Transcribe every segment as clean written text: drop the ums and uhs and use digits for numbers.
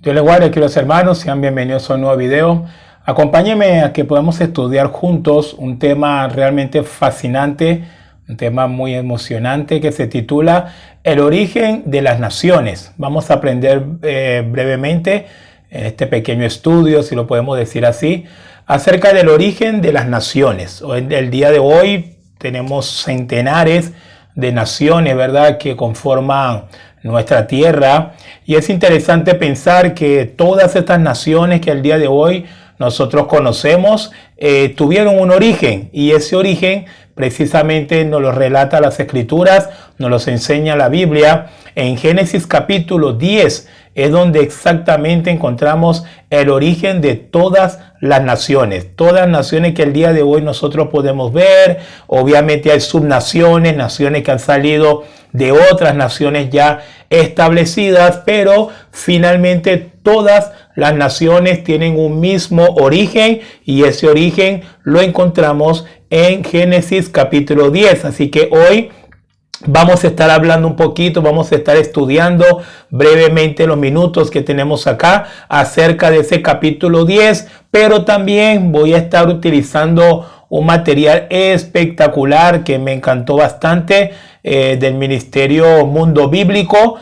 Dios les guarde, queridos hermanos, sean bienvenidos a un nuevo video. Acompáñenme a que podamos estudiar juntos un tema realmente fascinante, un tema muy emocionante que se titula El origen de las naciones. Vamos a aprender brevemente en este pequeño estudio, si lo podemos decir así, acerca del origen de las naciones. El día de hoy tenemos centenares de naciones, ¿verdad?, que conforman nuestra tierra, y es interesante pensar que todas estas naciones que al día de hoy nosotros conocemos tuvieron un origen, y ese origen precisamente nos lo relata las Escrituras, nos los enseña la Biblia. En Génesis capítulo 10 es donde exactamente encontramos el origen de todas las naciones que el día de hoy nosotros podemos ver. Obviamente hay subnaciones, naciones que han salido de otras naciones ya establecidas, pero finalmente todas las naciones tienen un mismo origen, y ese origen lo encontramos en Génesis capítulo 10. Así que hoy vamos a estar hablando un poquito, vamos a estar estudiando brevemente los minutos que tenemos acá acerca de ese capítulo 10, pero también voy a estar utilizando un material espectacular que me encantó bastante del Ministerio Mundo Bíblico,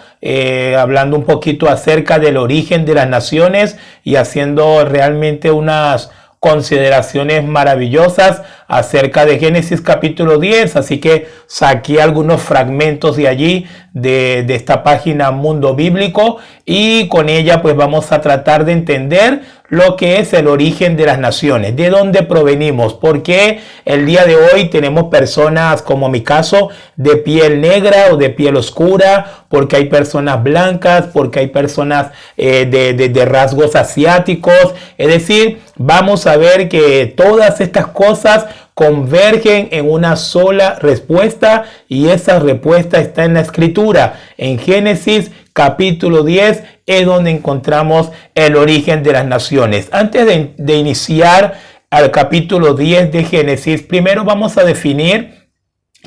hablando un poquito acerca del origen de las naciones y haciendo realmente unas consideraciones maravillosas acerca de Génesis capítulo 10. Así que saqué algunos fragmentos de allí, de esta página Mundo Bíblico, y con ella pues vamos a tratar de entender lo que es el origen de las naciones, de dónde provenimos, porque el día de hoy tenemos personas, como mi caso, de piel negra o de piel oscura, porque hay personas blancas, porque hay personas de rasgos asiáticos. Es decir, vamos a ver que todas estas cosas convergen en una sola respuesta, y esa respuesta está en la Escritura. En Génesis capítulo 10 es donde encontramos el origen de las naciones. Antes de iniciar al capítulo 10 de Génesis, primero vamos a definir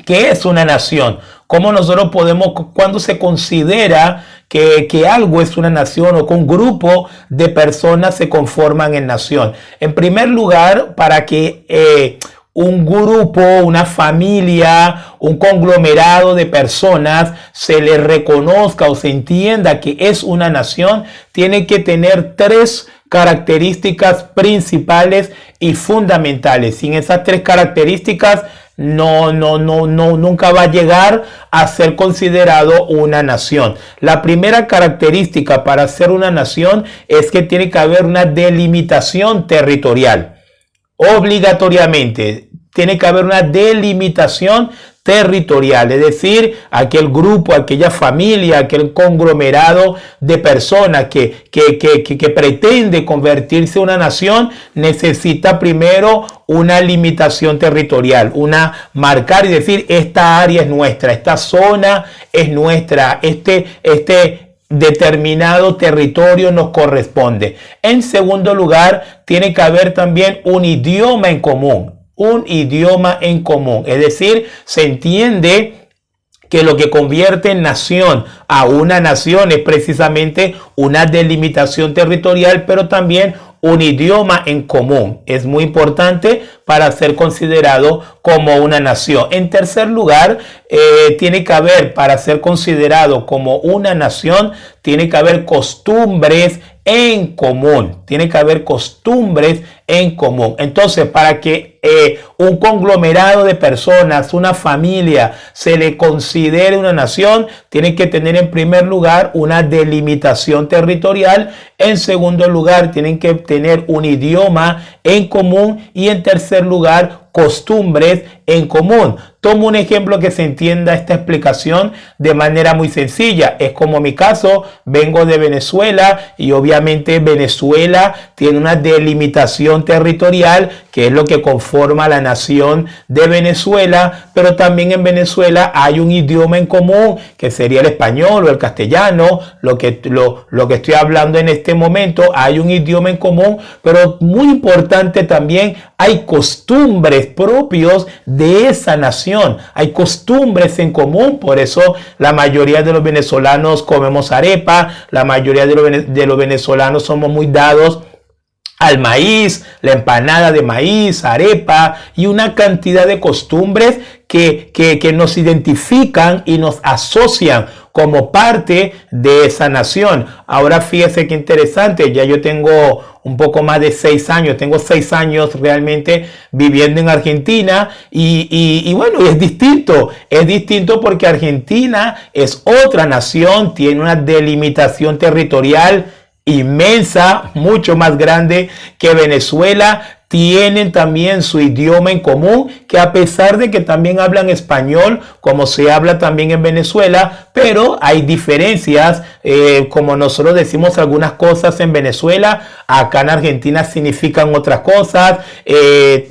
qué es una nación. Cómo nosotros podemos, cuando se considera que algo es una nación, o que un grupo de personas se conforman en nación. En primer lugar, para que un grupo, una familia, un conglomerado de personas se le reconozca o se entienda que es una nación, tiene que tener tres características principales y fundamentales. Sin esas tres características nunca va a llegar a ser considerado una nación. La primera característica para ser una nación es que tiene que haber una delimitación territorial. Obligatoriamente tiene que haber una delimitación territorial, es decir, aquel grupo, aquella familia, aquel conglomerado de personas que pretende convertirse en una nación, necesita primero una limitación territorial, marcar y decir: esta área es nuestra, esta zona es nuestra, este determinado territorio nos corresponde. En segundo lugar, tiene que haber también un idioma en común. Es decir, se entiende que lo que convierte en nación a una nación es precisamente una delimitación territorial, pero también un idioma en común. Es muy importante para ser considerado como una nación. En tercer lugar, tiene que haber, para ser considerado como una nación, tiene que haber costumbres en común. Entonces, para que un conglomerado de personas, una familia, se le considere una nación, tiene que tener en primer lugar una delimitación territorial. En segundo lugar, tienen que tener un idioma en común, y en tercer lugar, costumbres en común. Tomo un ejemplo que se entienda esta explicación de manera muy sencilla. Es como mi caso, vengo de Venezuela, y obviamente Venezuela tiene una delimitación territorial, que es lo que conforma la nación de Venezuela, pero también en Venezuela hay un idioma en común, que sería el español o el castellano, lo que estoy hablando en este momento. Hay un idioma en común, pero muy importante también, hay costumbres costumbres propios de esa nación. Hay costumbres en común, por eso la mayoría de los venezolanos comemos arepa, la mayoría de los venezolanos somos muy dados al maíz, la empanada de maíz, arepa y una cantidad de costumbres que nos identifican y nos asocian como parte de esa nación. Ahora fíjese qué interesante, ya yo tengo un poco más de 6 años, tengo 6 años realmente viviendo en Argentina y bueno, es distinto porque Argentina es otra nación, tiene una delimitación territorial inmensa, mucho más grande que Venezuela. Tienen también su idioma en común, que a pesar de que también hablan español, como se habla también en Venezuela, pero hay diferencias, como nosotros decimos algunas cosas en Venezuela, acá en Argentina significan otras cosas.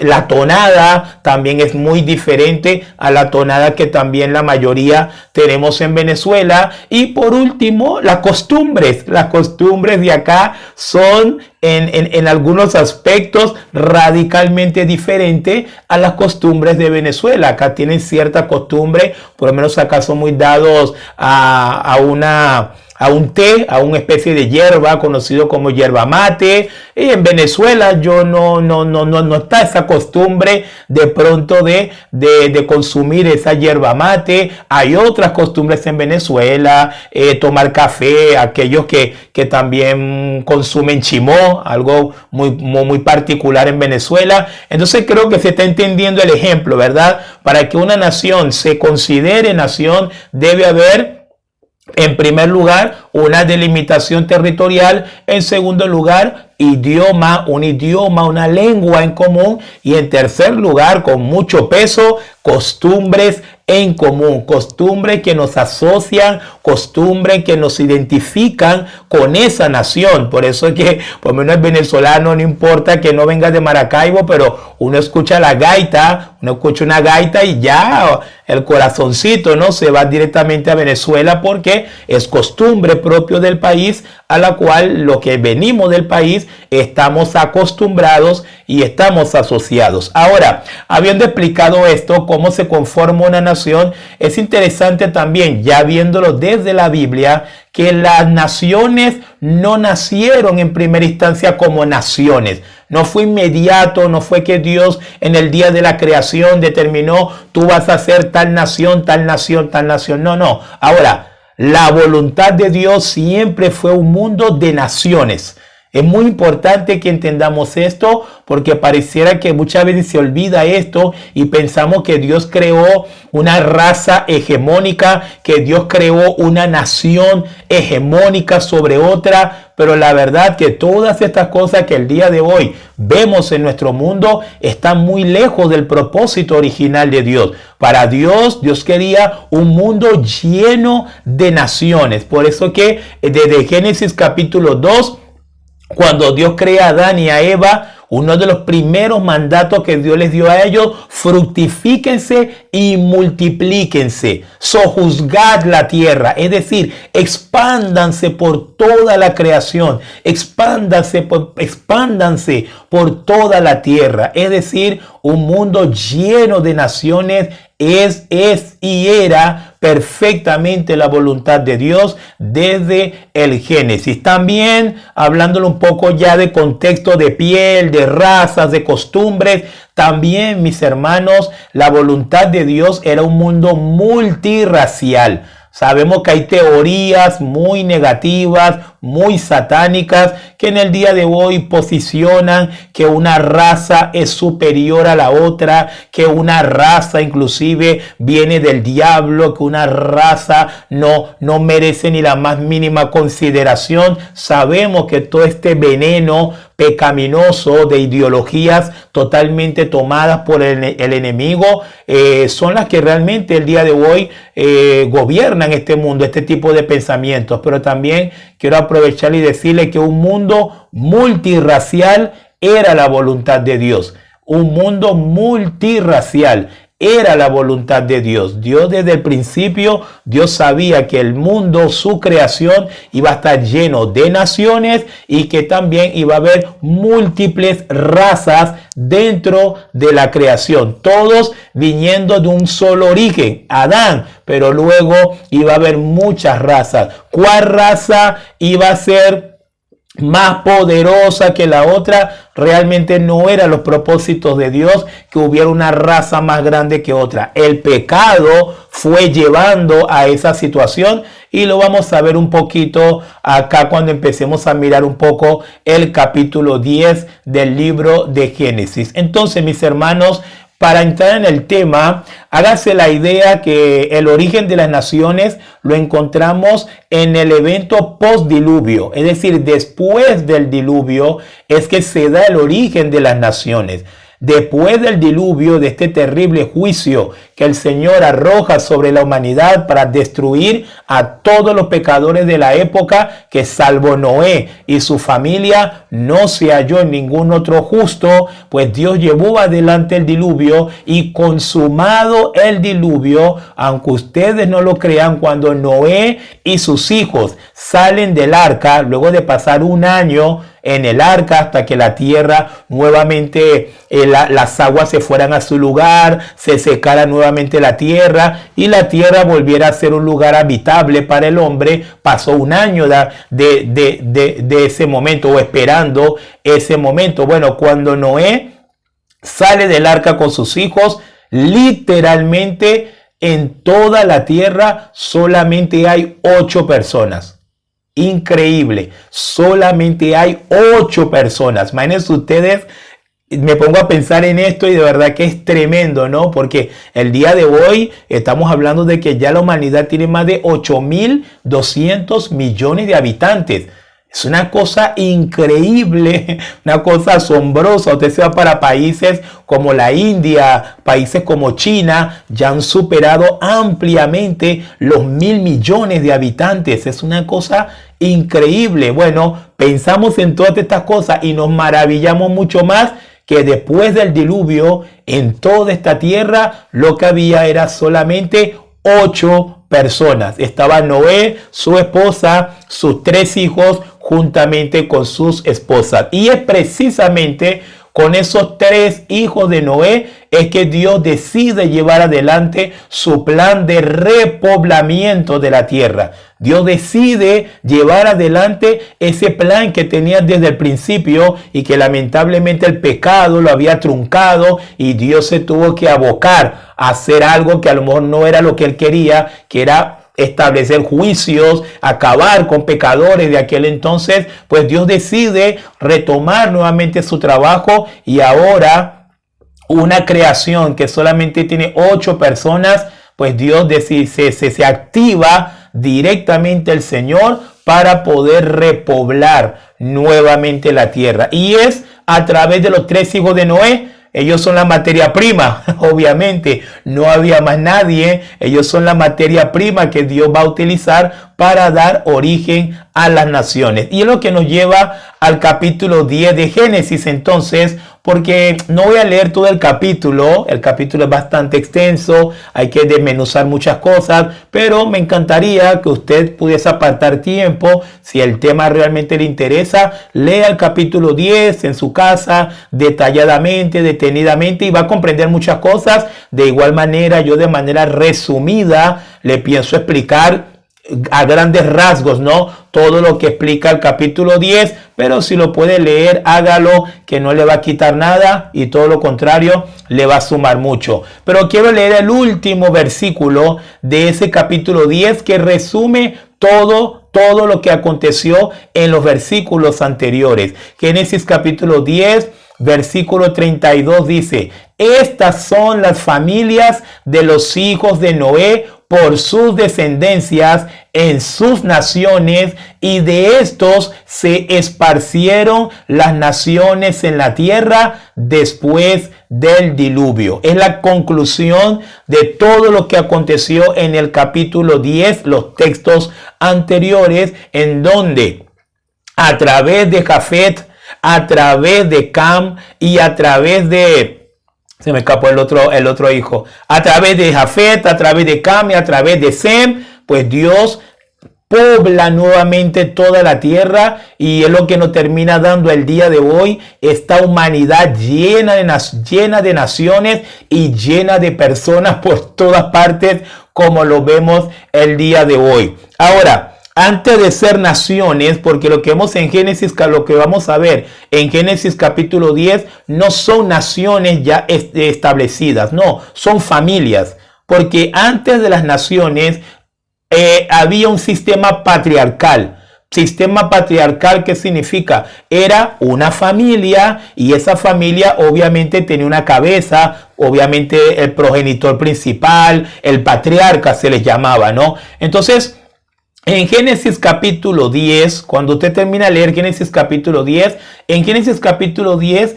La tonada también es muy diferente a la tonada que también la mayoría tenemos en Venezuela. Y por último, las costumbres de acá son en algunos aspectos radicalmente diferente a las costumbres de Venezuela. Acá tienen cierta costumbre, por lo menos acá son muy dados a un té, a una especie de hierba conocido como yerba mate. Y en Venezuela no está esa costumbre de pronto de consumir esa yerba mate. Hay otras costumbres en Venezuela, tomar café, aquellos que también consumen chimó, algo muy particular en Venezuela. Entonces creo que se está entendiendo el ejemplo, ¿verdad? Para que una nación se considere nación, debe haber, en primer lugar, una delimitación territorial. En segundo lugar, una lengua en común. Y en tercer lugar, con mucho peso, costumbres en común, costumbres que nos asocian, costumbres que nos identifican con esa nación. Por eso es que, por lo menos el venezolano, no importa que no venga de Maracaibo, pero uno escucha una gaita y ya el corazoncito, ¿no?, se va directamente a Venezuela, porque es costumbre propio del país, a la cual lo que venimos del país estamos acostumbrados y estamos asociados. Ahora, habiendo explicado esto, cómo se conforma una nación, es interesante también, ya viéndolo desde la Biblia, que las naciones no nacieron en primera instancia como naciones. No fue inmediato, no fue que Dios en el día de la creación determinó: tú vas a ser tal nación, tal nación, tal nación. No. Ahora, la voluntad de Dios siempre fue un mundo de naciones. Es muy importante que entendamos esto, porque pareciera que muchas veces se olvida esto y pensamos que Dios creó una raza hegemónica, que Dios creó una nación hegemónica sobre otra. Pero la verdad que todas estas cosas que el día de hoy vemos en nuestro mundo están muy lejos del propósito original de Dios. Para Dios quería un mundo lleno de naciones. Por eso que desde Génesis capítulo 2, cuando Dios crea a Adán y a Eva, uno de los primeros mandatos que Dios les dio a ellos: fructifíquense y multiplíquense, sojuzgad la tierra, es decir, expándanse por toda la creación, expándanse por toda la tierra, es decir, un mundo lleno de naciones. Es y era perfectamente la voluntad de Dios desde el Génesis. También, hablándolo un poco ya de contexto de piel, de razas, de costumbres, también, mis hermanos, la voluntad de Dios era un mundo multirracial. Sabemos que hay teorías muy negativas, muy satánicas, que en el día de hoy posicionan que una raza es superior a la otra, que una raza inclusive viene del diablo, que una raza no merece ni la más mínima consideración. Sabemos que todo este veneno pecaminoso de ideologías totalmente tomadas por el enemigo son las que realmente el día de hoy gobiernan este mundo, este tipo de pensamientos. Pero también quiero aprovechar y decirle que un mundo multirracial era la voluntad de Dios. Un mundo multirracial era la voluntad de Dios. Dios desde el principio, Dios sabía que el mundo, su creación, iba a estar lleno de naciones y que también iba a haber múltiples razas dentro de la creación, todos viniendo de un solo origen, Adán, pero luego iba a haber muchas razas. ¿Cuál raza iba a ser más poderosa que la otra? Realmente no eran los propósitos de Dios que hubiera una raza más grande que otra. El pecado fue llevando a esa situación y lo vamos a ver un poquito acá cuando empecemos a mirar un poco el capítulo 10 del libro de Génesis. Entonces, mis hermanos, para entrar en el tema, hágase la idea que el origen de las naciones lo encontramos en el evento post-diluvio. Es decir, después del diluvio es que se da el origen de las naciones. Después del diluvio, de este terrible juicio que el Señor arroja sobre la humanidad para destruir a todos los pecadores de la época, que salvo Noé y su familia no se halló en ningún otro justo, pues Dios llevó adelante el diluvio y consumado el diluvio, aunque ustedes no lo crean, cuando Noé y sus hijos salen del arca, luego de pasar un año en el arca hasta que la tierra nuevamente, las aguas se fueran a su lugar, se secara nuevamente la tierra y la tierra volviera a ser un lugar habitable para el hombre. Pasó un año de ese momento, o esperando ese momento. Bueno, cuando Noé sale del arca con sus hijos, literalmente en toda la tierra solamente hay 8 personas. Increíble, solamente hay 8 personas. Imagínense ustedes, me pongo a pensar en esto y de verdad que es tremendo, ¿no? Porque el día de hoy estamos hablando de que ya la humanidad tiene más de 8.200 millones de habitantes. Es una cosa increíble, una cosa asombrosa. Usted se va para países como la India, países como China, ya han superado ampliamente los 1.000 millones de habitantes. Es una cosa increíble. Bueno, pensamos en todas estas cosas y nos maravillamos mucho más que después del diluvio en toda esta tierra lo que había era solamente 8 personas. Estaba Noé, su esposa, sus 3 hijos, juntamente con sus esposas. Y es precisamente con esos 3 hijos de Noé es que Dios decide llevar adelante su plan de repoblamiento de la tierra. Dios decide llevar adelante ese plan que tenía desde el principio y que lamentablemente el pecado lo había truncado y Dios se tuvo que abocar a hacer algo que a lo mejor no era lo que él quería, que era establecer juicios, acabar con pecadores de aquel entonces. Pues Dios decide retomar nuevamente su trabajo y ahora una creación que solamente tiene 8 personas, pues Dios decide, se activa directamente el Señor para poder repoblar nuevamente la tierra. Y es a través de los 3 hijos de Noé. Ellos son la materia prima, obviamente, no había más nadie. Ellos son la materia prima que Dios va a utilizar para dar origen a las naciones. Y es lo que nos lleva al capítulo 10 de Génesis. Entonces, porque no voy a leer todo el capítulo es bastante extenso, hay que desmenuzar muchas cosas, pero me encantaría que usted pudiese apartar tiempo, si el tema realmente le interesa, lea el capítulo 10 en su casa, detalladamente, detenidamente, y va a comprender muchas cosas. De igual manera, yo de manera resumida le pienso explicar a grandes rasgos, ¿no? Todo lo que explica el capítulo 10, pero si lo puede leer, hágalo, que no le va a quitar nada y todo lo contrario, le va a sumar mucho. Pero quiero leer el último versículo de ese capítulo 10 que resume todo lo que aconteció en los versículos anteriores. Génesis capítulo 10, versículo 32 dice: estas son las familias de los hijos de Noé por sus descendencias en sus naciones, y de estos se esparcieron las naciones en la tierra después del diluvio. Es la conclusión de todo lo que aconteció en el capítulo 10, los textos anteriores, en donde a través de Jafet, a través de Cam y a través de Se me escapó el otro hijo. A través de Jafet, a través de Cam y a través de Sem, pues Dios pobla nuevamente toda la tierra, y es lo que nos termina dando el día de hoy, esta humanidad llena de naciones y llena de personas por todas partes, como lo vemos el día de hoy. Ahora, antes de ser naciones, porque lo que vemos en Génesis, lo que vamos a ver en Génesis capítulo 10, no son naciones ya establecidas, no, son familias, porque antes de las naciones había un sistema patriarcal. Sistema patriarcal, ¿qué significa? Era una familia, y esa familia obviamente tenía una cabeza, obviamente el progenitor principal, el patriarca se les llamaba, ¿no? Entonces, en Génesis capítulo 10, cuando usted termina de leer Génesis capítulo 10, en Génesis capítulo 10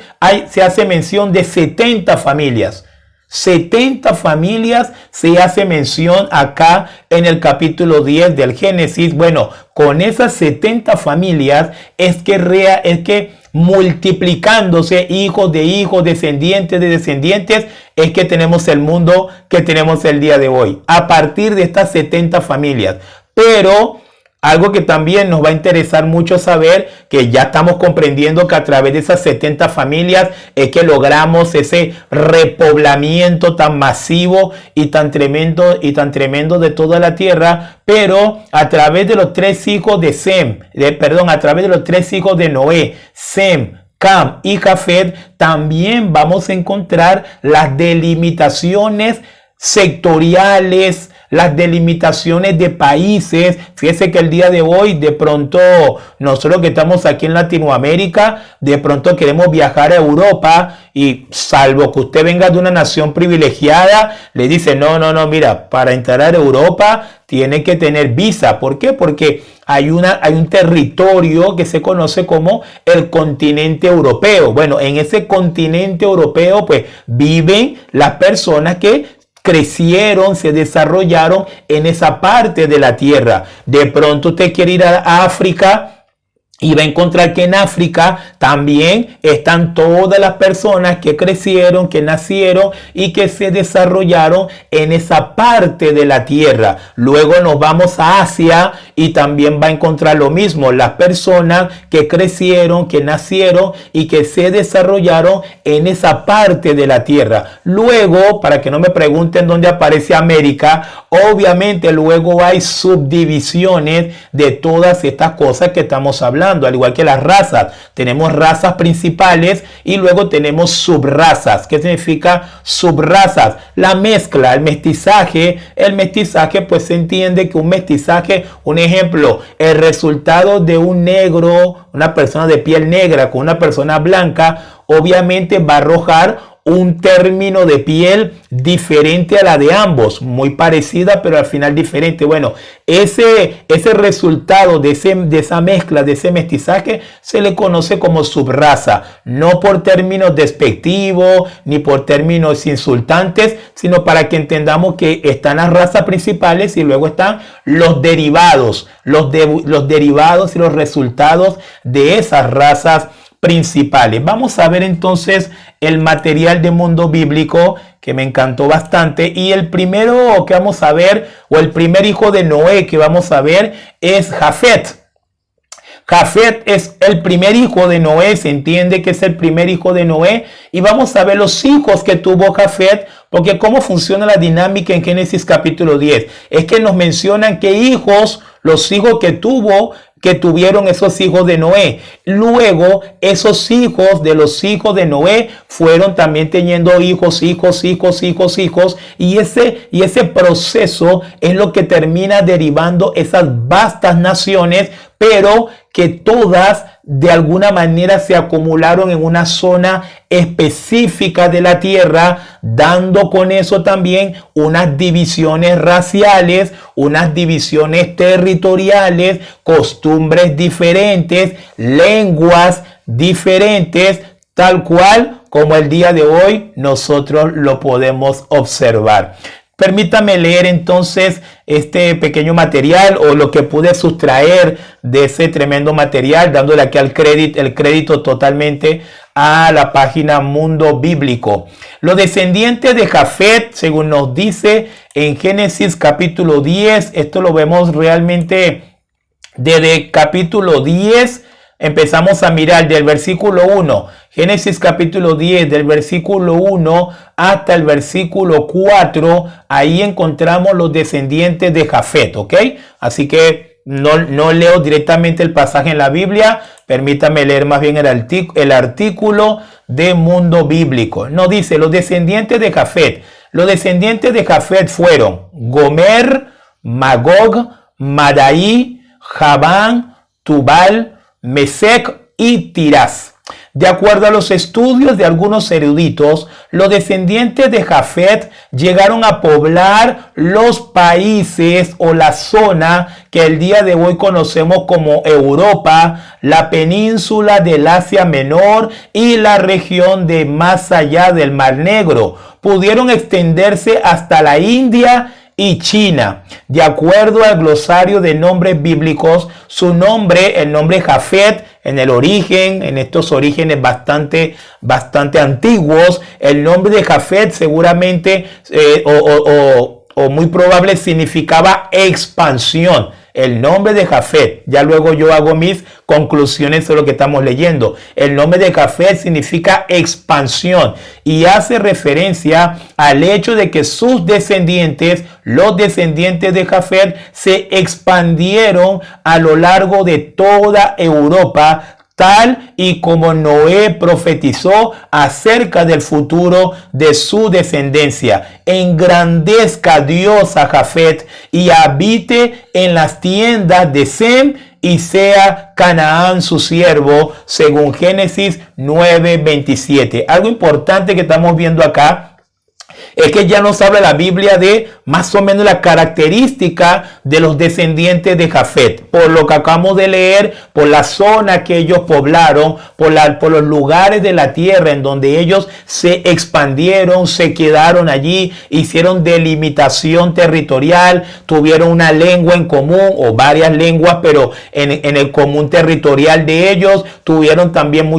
se hace mención de 70 familias. 70 familias se hace mención acá en el capítulo 10 del Génesis. Bueno, con esas 70 familias es que multiplicándose hijos de hijos, descendientes de descendientes, es que tenemos el mundo que tenemos el día de hoy, a partir de estas 70 familias. Pero algo que también nos va a interesar mucho saber, que ya estamos comprendiendo que a través de esas 70 familias es que logramos ese repoblamiento tan masivo y tan tremendo de toda la tierra. Pero a través de los tres hijos de a través de los tres hijos de Noé, Sem, Cam y Jafet, también vamos a encontrar las delimitaciones sectoriales, las delimitaciones de países. Fíjese que el día de hoy, de pronto, nosotros que estamos aquí en Latinoamérica, de pronto queremos viajar a Europa, y salvo que usted venga de una nación privilegiada, le dice, no, mira, para entrar a Europa tiene que tener visa. ¿Por qué? Porque hay un territorio que se conoce como el continente europeo. Bueno, en ese continente europeo, pues, viven las personas que crecieron, se desarrollaron en esa parte de la tierra. De pronto usted quiere ir a África, y va a encontrar que en África también están todas las personas que crecieron, que nacieron y que se desarrollaron en esa parte de la tierra. Luego nos vamos a Asia y también va a encontrar lo mismo, las personas que crecieron, que nacieron y que se desarrollaron en esa parte de la tierra. Luego, para que no me pregunten dónde aparece América, obviamente luego hay subdivisiones de todas estas cosas que estamos hablando. Al igual que las razas, tenemos razas principales y luego tenemos subrazas. ¿Qué significa subrazas? La mezcla, el mestizaje. El mestizaje, pues se entiende que un mestizaje, un ejemplo, el resultado de un negro, una persona de piel negra con una persona blanca, obviamente va a arrojar un término de piel diferente a la de ambos, muy parecida pero al final diferente. Bueno, ese resultado de esa mezcla, de ese mestizaje, se le conoce como subraza, no por términos despectivos ni por términos insultantes, sino para que entendamos que están las razas principales y luego están los derivados, los derivados y los resultados de esas razas principales. Vamos a ver entonces el material de Mundo Bíblico, que me encantó bastante, y el primero que vamos a ver, o el primer hijo de Noé que vamos a ver, es Jafet. Jafet es el primer hijo de Noé, se entiende que es el primer hijo de Noé, y vamos a ver los hijos que tuvo Jafet, porque cómo funciona la dinámica en Génesis capítulo 10. Es que nos mencionan que los hijos que tuvieron esos hijos de Noé. Luego, esos hijos de los hijos de Noé fueron también teniendo hijos, y ese proceso es lo que termina derivando esas vastas naciones, pero que todas de alguna manera se acumularon en una zona específica de la tierra, dando con eso también unas divisiones raciales, unas divisiones territoriales, costumbres diferentes, lenguas diferentes, tal cual como el día de hoy nosotros lo podemos observar. Permítame leer entonces este pequeño material, o lo que pude sustraer de ese tremendo material, dándole aquí el crédito totalmente a la página Mundo Bíblico. Los descendientes de Jafet, según nos dice en Génesis capítulo 10, esto lo vemos realmente desde capítulo 10, empezamos a mirar del versículo 1, Génesis capítulo 10, del versículo 1 hasta el versículo 4, ahí encontramos los descendientes de Jafet, ¿ok? Así que no leo directamente el pasaje en la Biblia, permítame leer más bien el artículo de Mundo Bíblico. Nos dice, los descendientes de Jafet. Los descendientes de Jafet fueron Gomer, Magog, Madai, Javán, Tubal, Mesec y Tirás. De acuerdo a los estudios de algunos eruditos, los descendientes de Jafet llegaron a poblar los países o la zona que el día de hoy conocemos como Europa, la península del Asia Menor y la región de más allá del Mar Negro. Pudieron extenderse hasta la India y China. De acuerdo al glosario de nombres bíblicos, su nombre, el nombre Jafet, en el origen, en estos orígenes bastante antiguos, el nombre de Jafet seguramente o muy probable significaba expansión. El nombre de Jafet, ya luego yo hago mis conclusiones sobre lo que estamos leyendo. El nombre de Jafet significa expansión y hace referencia al hecho de que sus descendientes, los descendientes de Jafet, se expandieron a lo largo de toda Europa, tal y como Noé profetizó acerca del futuro de su descendencia. Engrandezca Dios a Jafet y habite en las tiendas de Sem y sea Canaán su siervo, según Génesis 9:27. Algo importante que estamos viendo acá es que ya nos habla la Biblia de más o menos la característica de los descendientes de Jafet. Por lo que acabamos de leer, por la zona que ellos poblaron, por los lugares de la tierra en donde ellos se expandieron, se quedaron allí, hicieron delimitación territorial, tuvieron una lengua en común o varias lenguas, pero en el común territorial de ellos, tuvieron también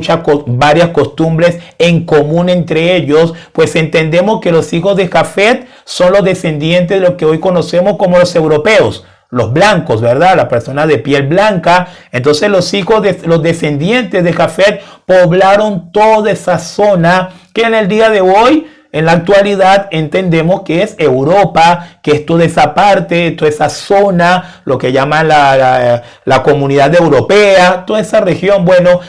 varias costumbres en común entre ellos, pues entendemos que los hijos de Jafet son los descendientes de lo que hoy conocemos como los europeos, los blancos, ¿verdad? La persona de piel blanca. Entonces los descendientes de Jafet poblaron toda esa zona que en el día de hoy, en la actualidad, entendemos que es Europa, que es toda esa parte, toda esa zona, lo que llaman la comunidad europea, toda esa región. Bueno,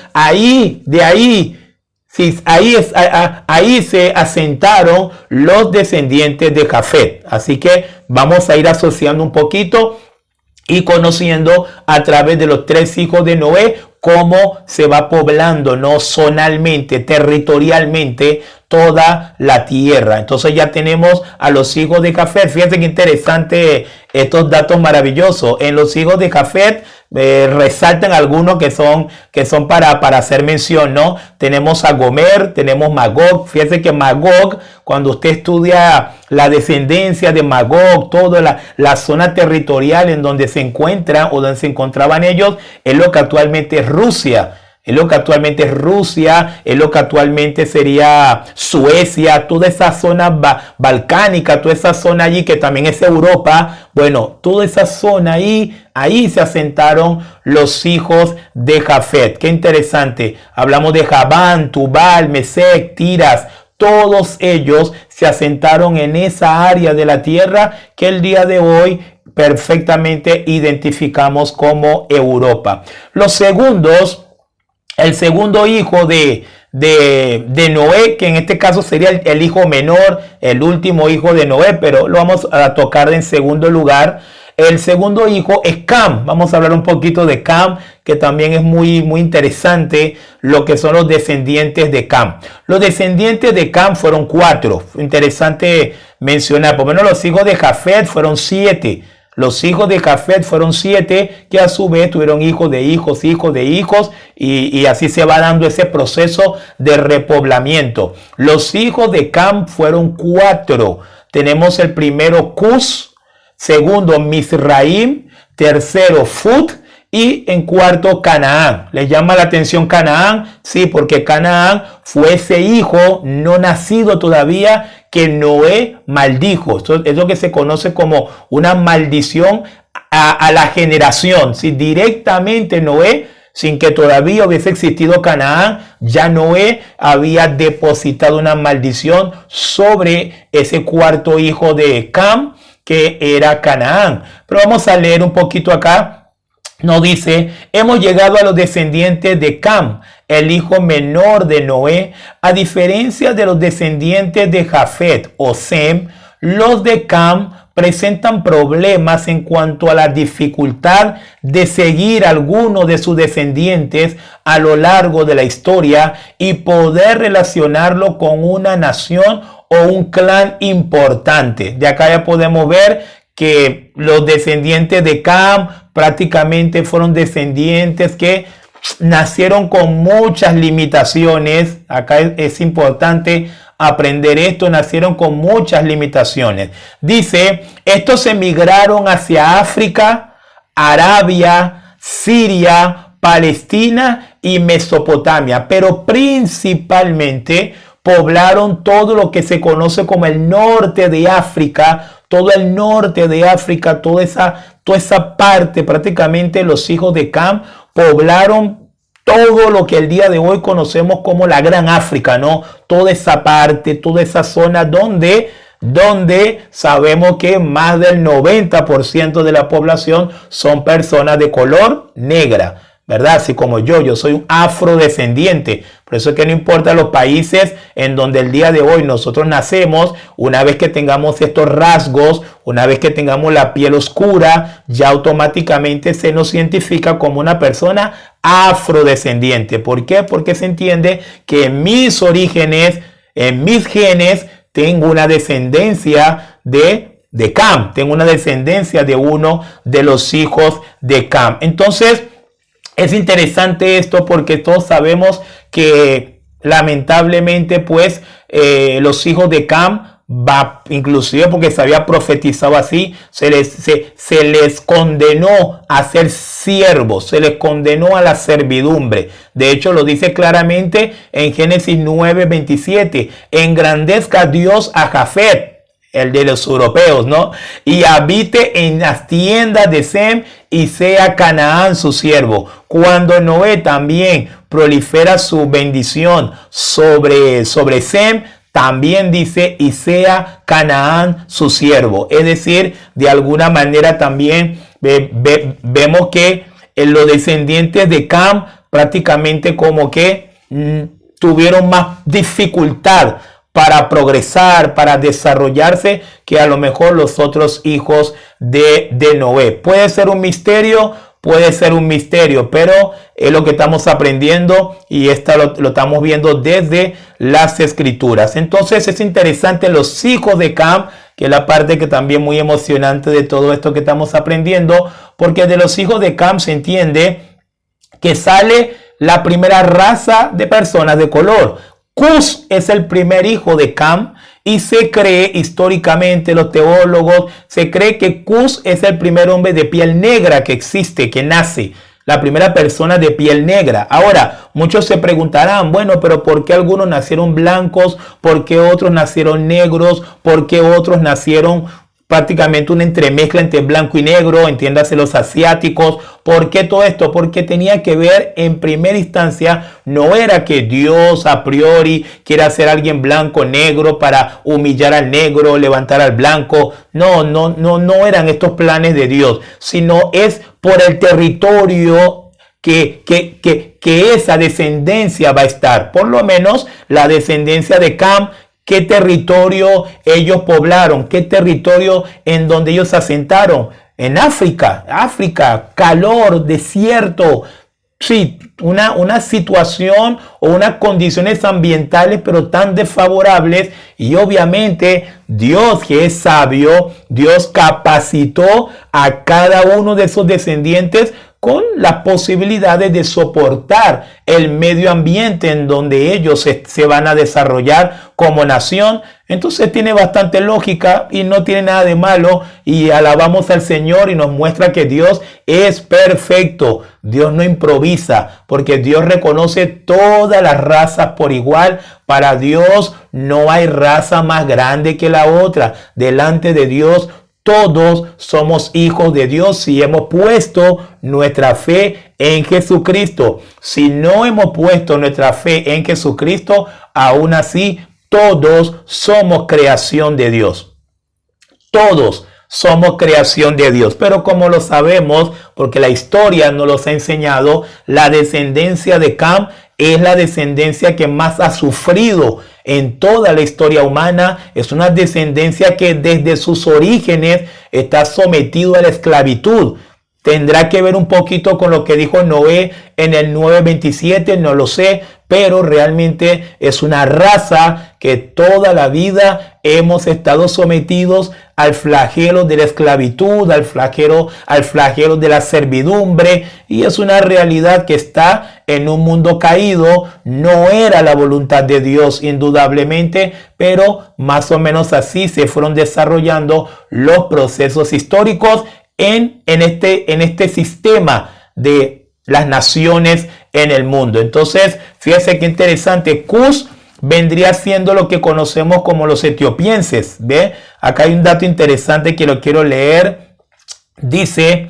sí, ahí se asentaron los descendientes de Jafet. Así que vamos a ir asociando un poquito y conociendo a través de los tres hijos de Noé cómo se va poblando, no zonalmente, territorialmente, toda la tierra. Entonces ya tenemos a los hijos de Jafet. Fíjense qué interesante estos datos maravillosos. En los hijos de Jafet resaltan algunos que son para hacer mención, ¿no? Tenemos a Gomer, tenemos Magog. Fíjense que Magog, cuando usted estudia la descendencia de Magog, toda la zona territorial en donde se encuentran o donde se encontraban ellos, es lo que actualmente es Rusia. Es lo que actualmente es Rusia, es lo que actualmente sería Suecia, toda esa zona balcánica, toda esa zona allí que también es Europa. Bueno, toda esa zona ahí se asentaron los hijos de Jafet. Qué interesante. Hablamos de Javán, Tubal, Mesec, Tirás. Todos ellos se asentaron en esa área de la tierra que el día de hoy perfectamente identificamos como Europa. El segundo hijo de Noé, que en este caso sería el hijo menor, el último hijo de Noé, pero lo vamos a tocar en segundo lugar. El segundo hijo es Cam. Vamos a hablar un poquito de Cam, que también es muy interesante lo que son los descendientes de Cam. Los descendientes de Cam fueron 4. Interesante mencionar. Por lo menos los hijos de Jafet fueron 7. Los hijos de Jafet fueron 7, que a su vez tuvieron hijos de hijos, y así se va dando ese proceso de repoblamiento. Los hijos de Cam fueron 4. Tenemos el primero Cus, segundo Mizraim, tercero Fut Y en cuarto, Canaán. ¿Les llama la atención Canaán? Sí, porque Canaán fue ese hijo no nacido todavía que Noé maldijo. Esto es lo que se conoce como una maldición a la generación. Si directamente Noé, sin que todavía hubiese existido Canaán, ya Noé había depositado una maldición sobre ese cuarto hijo de Cam, que era Canaán. Pero vamos a leer un poquito acá. Nos dice, hemos llegado a los descendientes de Cam, el hijo menor de Noé. A diferencia de los descendientes de Jafet o Sem, los de Cam presentan problemas en cuanto a la dificultad de seguir a alguno de sus descendientes a lo largo de la historia y poder relacionarlo con una nación o un clan importante. De acá ya podemos ver que los descendientes de Cam prácticamente fueron descendientes que nacieron con muchas limitaciones. Acá es importante aprender esto, nacieron con muchas limitaciones. Dice, estos emigraron hacia África, Arabia, Siria, Palestina y Mesopotamia, pero principalmente poblaron todo lo que se conoce como el norte de África, todo el norte de África, toda esa parte. Prácticamente los hijos de Cam poblaron todo lo que el día de hoy conocemos como la Gran África, ¿no? Toda esa parte, toda esa zona donde sabemos que más del 90% de la población son personas de color negra, ¿verdad? Así como yo soy un afrodescendiente. Por eso es que no importa los países en donde el día de hoy nosotros nacemos, una vez que tengamos estos rasgos, una vez que tengamos la piel oscura, ya automáticamente se nos identifica como una persona afrodescendiente. ¿Por qué? Porque se entiende que en mis orígenes, en mis genes, tengo una descendencia de Cam, tengo una descendencia de uno de los hijos de Cam. Entonces, es interesante esto porque todos sabemos que lamentablemente pues los hijos de Cam, inclusive porque se había profetizado así, se les condenó a ser siervos, se les condenó a la servidumbre. De hecho lo dice claramente en Génesis 9:27, engrandezca Dios a Jafet, el de los europeos, ¿no? Y habite en las tiendas de Sem y sea Canaán su siervo. Cuando Noé también prolifera su bendición sobre Sem, también dice y sea Canaán su siervo. Es decir, de alguna manera también vemos que los descendientes de Cam prácticamente como que tuvieron más dificultad para progresar, para desarrollarse, que a lo mejor los otros hijos de Noé. Puede ser un misterio, pero es lo que estamos aprendiendo y esto lo estamos viendo desde las escrituras. Entonces es interesante los hijos de Cam, que es la parte que también muy emocionante de todo esto que estamos aprendiendo, porque de los hijos de Cam se entiende que sale la primera raza de personas de color. Cus es el primer hijo de Cam y se cree históricamente, los teólogos, se cree que Cus es el primer hombre de piel negra que existe, que nace, la primera persona de piel negra. Ahora, muchos se preguntarán, bueno, pero ¿por qué algunos nacieron blancos? ¿Por qué otros nacieron negros? ¿Por qué otros nacieron prácticamente una entremezcla entre blanco y negro, entiéndase los asiáticos? ¿Por qué todo esto? Porque tenía que ver, en primera instancia, no era que Dios a priori quiera hacer a alguien blanco, negro, para humillar al negro, levantar al blanco. No eran estos planes de Dios, sino es por el territorio que esa descendencia va a estar. Por lo menos la descendencia de Cam, ¿qué territorio ellos poblaron? ¿Qué territorio en donde ellos se asentaron? En África, calor, desierto. Sí, una situación o unas condiciones ambientales pero tan desfavorables, y obviamente Dios, que es sabio, Dios capacitó a cada uno de esos descendientes con las posibilidades de soportar el medio ambiente en donde ellos se van a desarrollar como nación. Entonces tiene bastante lógica y no tiene nada de malo, y alabamos al Señor y nos muestra que Dios es perfecto. Dios no improvisa, porque Dios reconoce todas las razas por igual. Para Dios no hay raza más grande que la otra. Delante de Dios todos somos hijos de Dios si hemos puesto nuestra fe en Jesucristo. Si no hemos puesto nuestra fe en Jesucristo, aún así todos somos creación de Dios. Todos somos creación de Dios. Pero como lo sabemos, porque la historia nos los ha enseñado, la descendencia de Cam es la descendencia que más ha sufrido en toda la historia humana. Es una descendencia que desde sus orígenes está sometido a la esclavitud. Tendrá que ver un poquito con lo que dijo Noé en el 9:27, no lo sé, pero realmente es una raza que toda la vida hemos estado sometidos al flagelo de la esclavitud, al flagelo de la servidumbre, y es una realidad que está en un mundo caído. No era la voluntad de Dios, indudablemente, pero más o menos así se fueron desarrollando los procesos históricos en este sistema de las naciones en el mundo. Entonces, fíjese qué interesante. Cus vendría siendo lo que conocemos como los etiopienses. ¿Ve? Acá hay un dato interesante que lo quiero leer. Dice,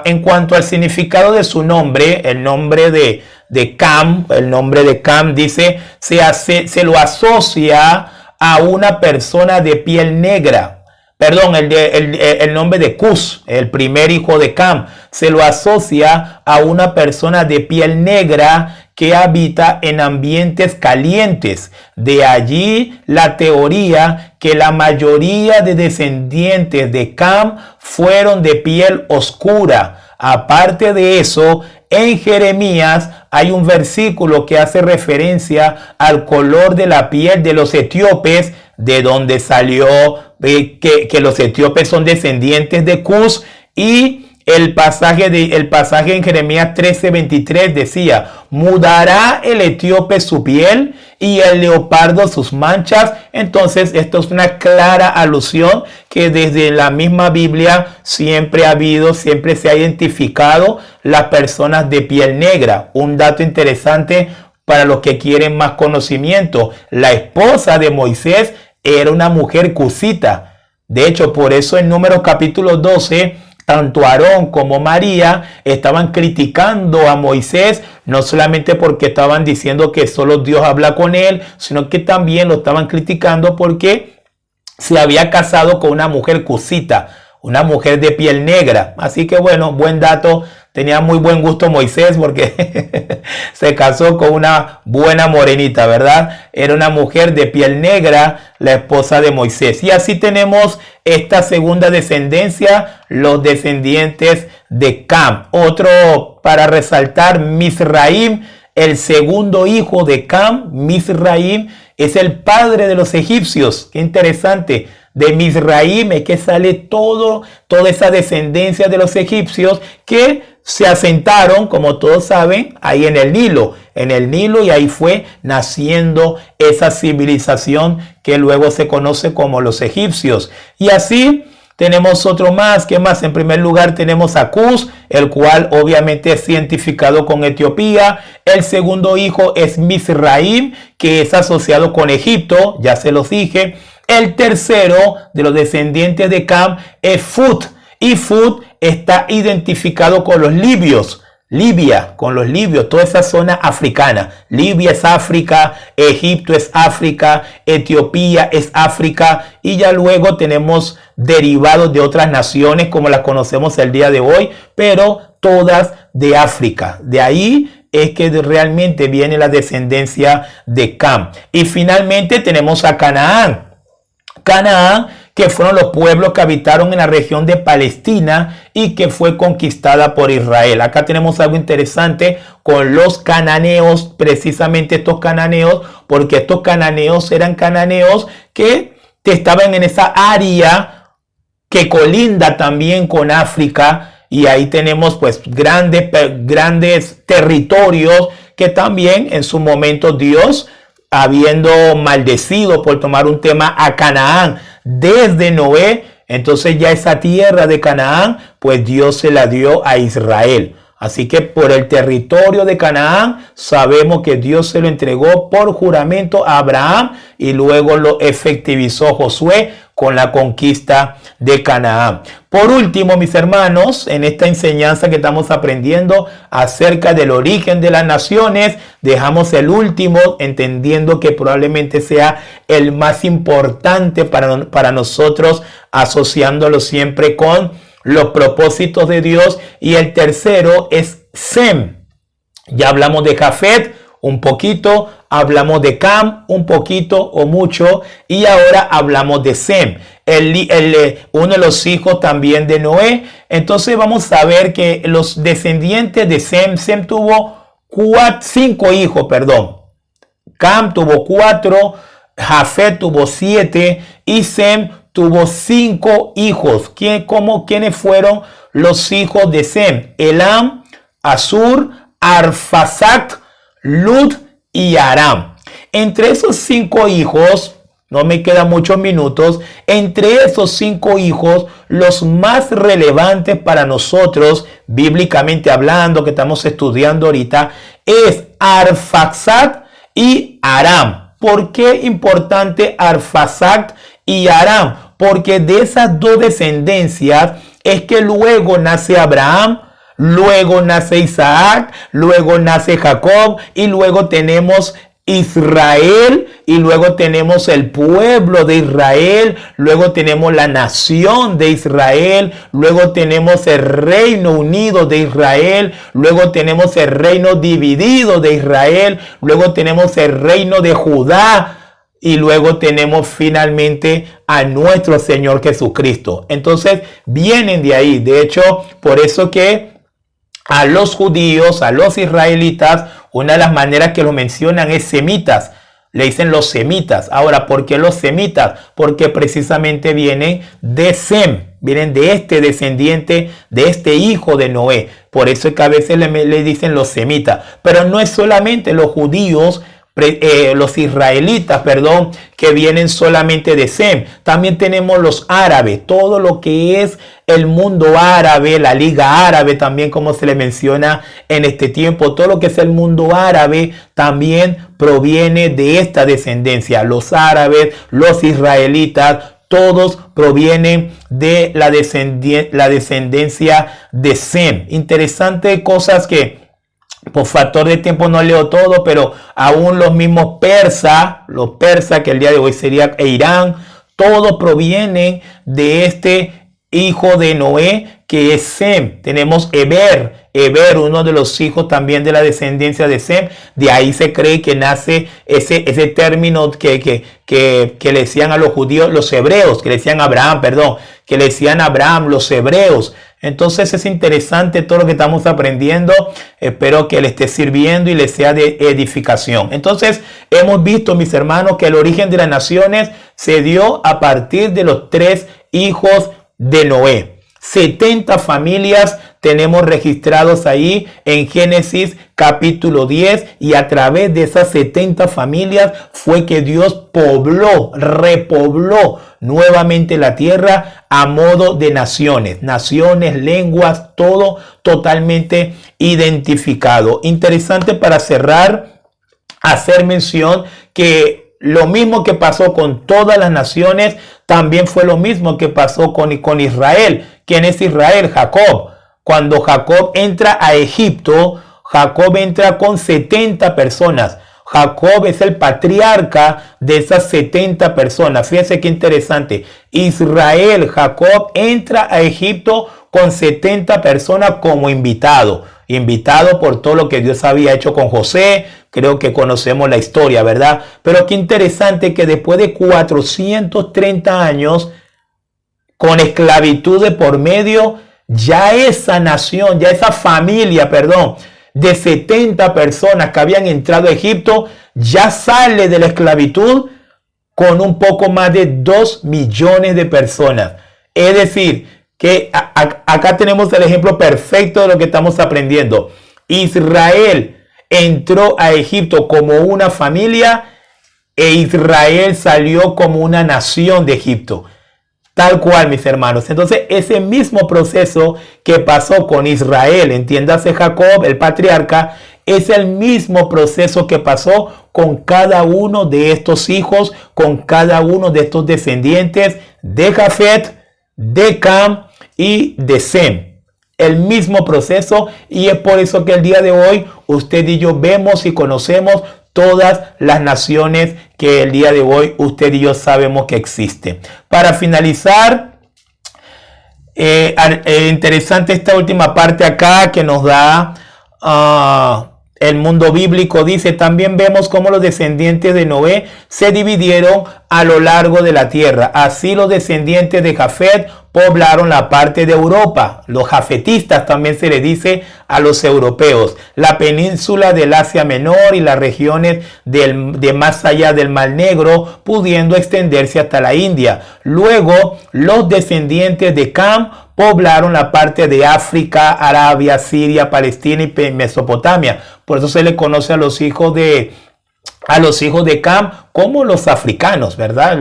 en cuanto al significado de su nombre, el nombre de Cam, dice, se lo asocia a una persona de piel negra. Perdón, el nombre de Cus, el primer hijo de Cam, se lo asocia a una persona de piel negra que habita en ambientes calientes. De allí la teoría que la mayoría de descendientes de Cam fueron de piel oscura. Aparte de eso, en Jeremías hay un versículo que hace referencia al color de la piel de los etíopes, de donde salió que los etíopes son descendientes de Cus, y el pasaje en Jeremías 13:23 decía: mudará el etíope su piel y el leopardo sus manchas. Entonces esto es una clara alusión que desde la misma Biblia siempre se ha identificado las personas de piel negra. Un dato interesante para los que quieren más conocimiento: la esposa de Moisés era una mujer cusita. De hecho, por eso en Números capítulo 12, tanto Aarón como María estaban criticando a Moisés, no solamente porque estaban diciendo que solo Dios habla con él, sino que también lo estaban criticando porque se había casado con una mujer cusita, una mujer de piel negra. Así que bueno, buen dato. Tenía muy buen gusto Moisés porque se casó con una buena morenita, ¿verdad? Era una mujer de piel negra, la esposa de Moisés. Y así tenemos esta segunda descendencia, los descendientes de Cam. Otro para resaltar, Misraim, el segundo hijo de Cam. Misraim es el padre de los egipcios. Qué interesante. De Misraim es que sale toda esa descendencia de los egipcios que se asentaron, como todos saben, ahí en el Nilo, y ahí fue naciendo esa civilización que luego se conoce como los egipcios. Y así tenemos otro más. ¿Qué más? En primer lugar tenemos a Cus, el cual obviamente es identificado con Etiopía. El segundo hijo es Misraim, que es asociado con Egipto, ya se los dije. El tercero de los descendientes de Cam es Fut, y Fut está identificado con los libios. Libia, con los libios, toda esa zona africana. Libia es África, Egipto es África, Etiopía es África, y ya luego tenemos derivados de otras naciones como las conocemos el día de hoy, pero todas de África. De ahí es que realmente viene la descendencia de Cam. Y finalmente tenemos a Canaán. Canaán, que fueron los pueblos que habitaron en la región de Palestina y que fue conquistada por Israel. Acá tenemos algo interesante con los cananeos, precisamente estos cananeos, porque estos cananeos eran cananeos que estaban en esa área que colinda también con África, y ahí tenemos pues grandes territorios que también en su momento Dios, habiendo maldecido, por tomar un tema, a Canaán desde Noé, entonces ya esa tierra de Canaán pues Dios se la dio a Israel. Así que por el territorio de Canaán sabemos que Dios se lo entregó por juramento a Abraham y luego lo efectivizó Josué con la conquista de Canaán. Por último, mis hermanos, en esta enseñanza que estamos aprendiendo acerca del origen de las naciones, dejamos el último, entendiendo que probablemente sea el más importante para nosotros, asociándolo siempre con los propósitos de Dios, y el tercero es Sem. Ya hablamos de Jafet un poquito, hablamos de Cam un poquito o mucho, y ahora hablamos de Sem, uno de los hijos también de Noé. Entonces vamos a ver que los descendientes de Sem tuvo 5 hijos, Cam tuvo 4, Jafet tuvo 7 y Sem tuvo 5 hijos. ¿Quiénes fueron los hijos de Sem? Elam, Asur, Arfaxad, Lud y Aram. Entre esos 5 hijos, no me quedan muchos minutos, entre esos 5 hijos, los más relevantes para nosotros, bíblicamente hablando, que estamos estudiando ahorita, es Arfaxad y Aram. ¿Por qué importante Arfaxad y Aram? Porque de esas dos descendencias es que luego nace Abraham, luego nace Isaac, luego nace Jacob, y luego tenemos Israel, y luego tenemos el pueblo de Israel, luego tenemos la nación de Israel, luego tenemos el reino unido de Israel, luego tenemos el reino dividido de Israel, luego tenemos el reino de Judá, y luego tenemos finalmente a nuestro Señor Jesucristo. Entonces vienen de ahí. De hecho, por eso que a los judíos, a los israelitas, una de las maneras que lo mencionan es semitas. Le dicen los semitas. Ahora, ¿por qué los semitas? Porque precisamente vienen de Sem. Vienen de este descendiente, de este hijo de Noé. Por eso es que a veces le dicen los semitas. Pero no es solamente los judíos, los israelitas, que vienen solamente de Sem. También tenemos los árabes, todo lo que es el mundo árabe, la liga árabe también, como se le menciona en este tiempo, todo lo que es el mundo árabe también proviene de esta descendencia. Los árabes, los israelitas, todos provienen de la descendencia de Sem. Interesante cosas que por factor de tiempo no leo todo, pero aún los mismos los persas, que el día de hoy sería Irán, todos provienen de este hijo de Noé, que es Sem. Tenemos Eber, uno de los hijos también de la descendencia de Sem. De ahí se cree que nace ese término que le decían a los judíos, los hebreos, que le decían Abraham, que le decían Abraham, los hebreos. Entonces es interesante todo lo que estamos aprendiendo. Espero que le esté sirviendo y le sea de edificación. Entonces hemos visto, mis hermanos, que el origen de las naciones se dio a partir de los 3 hijos de Noé. 70 familias tenemos registrados ahí en Génesis capítulo 10, y a través de esas 70 familias fue que Dios repobló nuevamente la tierra a modo de naciones, lenguas, todo totalmente identificado. Interesante para cerrar, hacer mención que lo mismo que pasó con todas las naciones, también fue lo mismo que pasó con Israel. ¿Quién es Israel? Jacob. Cuando Jacob entra a Egipto, Jacob entra con 70 personas. Jacob es el patriarca de esas 70 personas. Fíjense qué interesante. Jacob entra a Egipto con 70 personas como invitado por todo lo que Dios había hecho con José. Creo que conocemos la historia, ¿verdad? Pero qué interesante que después de 430 años, con esclavitud de por medio, ya esa nación, ya esa familia, de 70 personas que habían entrado a Egipto, ya sale de la esclavitud con un poco más de 2 millones de personas. Es decir, que acá tenemos el ejemplo perfecto de lo que estamos aprendiendo. Israel entró a Egipto como una familia e Israel salió como una nación de Egipto. Tal cual, mis hermanos. Entonces, ese mismo proceso que pasó con Israel, entiéndase Jacob, el patriarca, es el mismo proceso que pasó con cada uno de estos hijos, con cada uno de estos descendientes de Jafet, de Cam y de Sem. El mismo proceso, y es por eso que el día de hoy usted y yo vemos y conocemos todas las naciones que el día de hoy usted y yo sabemos que existen. Para finalizar, interesante esta última parte acá que nos da el mundo bíblico. Dice, también vemos cómo los descendientes de Noé se dividieron a lo largo de la tierra. Así los descendientes de Jafet poblaron la parte de Europa. Los jafetistas también se le dice a los europeos. La península del Asia Menor y las regiones de más allá del Mar Negro, pudiendo extenderse hasta la India. Luego, los descendientes de Cam poblaron la parte de África, Arabia, Siria, Palestina y Mesopotamia. Por eso se le conoce a los hijos de Cam como los africanos, ¿verdad?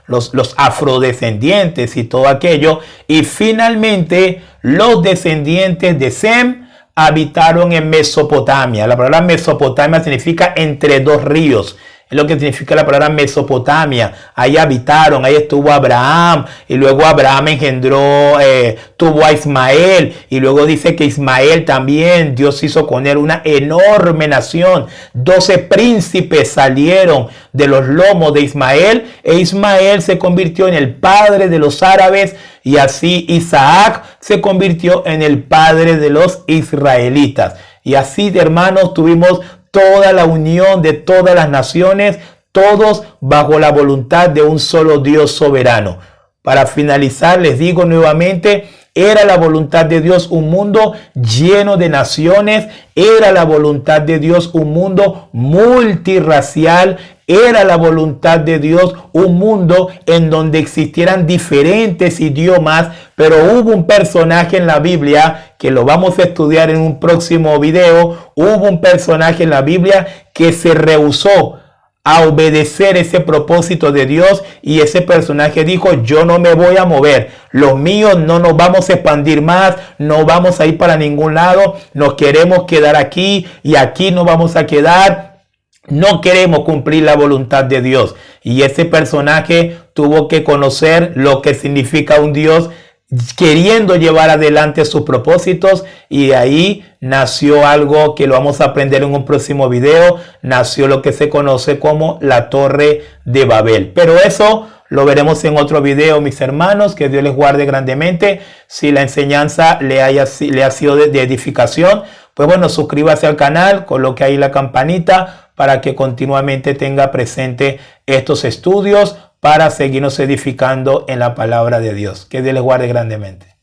Los afrodescendientes y todo aquello. Y finalmente los descendientes de Sem habitaron en Mesopotamia. La palabra Mesopotamia significa entre dos ríos. Es lo que significa la palabra Mesopotamia. Ahí habitaron, ahí estuvo Abraham, y luego Abraham tuvo a Ismael, y luego dice que Ismael también, Dios hizo con él una enorme nación. 12 príncipes salieron de los lomos de Ismael, e Ismael se convirtió en el padre de los árabes, y así Isaac se convirtió en el padre de los israelitas. Y así, hermanos, tuvimos toda la unión de todas las naciones, todos bajo la voluntad de un solo Dios soberano. Para finalizar, les digo nuevamente, era la voluntad de Dios un mundo lleno de naciones, era la voluntad de Dios un mundo multirracial, era la voluntad de Dios un mundo en donde existieran diferentes idiomas, pero hubo un personaje en la Biblia, que lo vamos a estudiar en un próximo video, hubo un personaje en la Biblia que se rehusó a obedecer ese propósito de Dios, y ese personaje dijo: yo no me voy a mover, los míos no nos vamos a expandir más, no vamos a ir para ningún lado, nos queremos quedar aquí y aquí nos vamos a quedar. No queremos cumplir la voluntad de Dios. Y ese personaje tuvo que conocer lo que significa un Dios queriendo llevar adelante sus propósitos, y de ahí nació algo que lo vamos a aprender en un próximo video. Nació lo que se conoce como la Torre de Babel. Pero eso lo veremos en otro video, mis hermanos. Que Dios les guarde grandemente. Si la enseñanza le ha sido de edificación, pues bueno, suscríbase al canal, coloque ahí la campanita para que continuamente tenga presente estos estudios para seguirnos edificando en la palabra de Dios. Que Dios les guarde grandemente.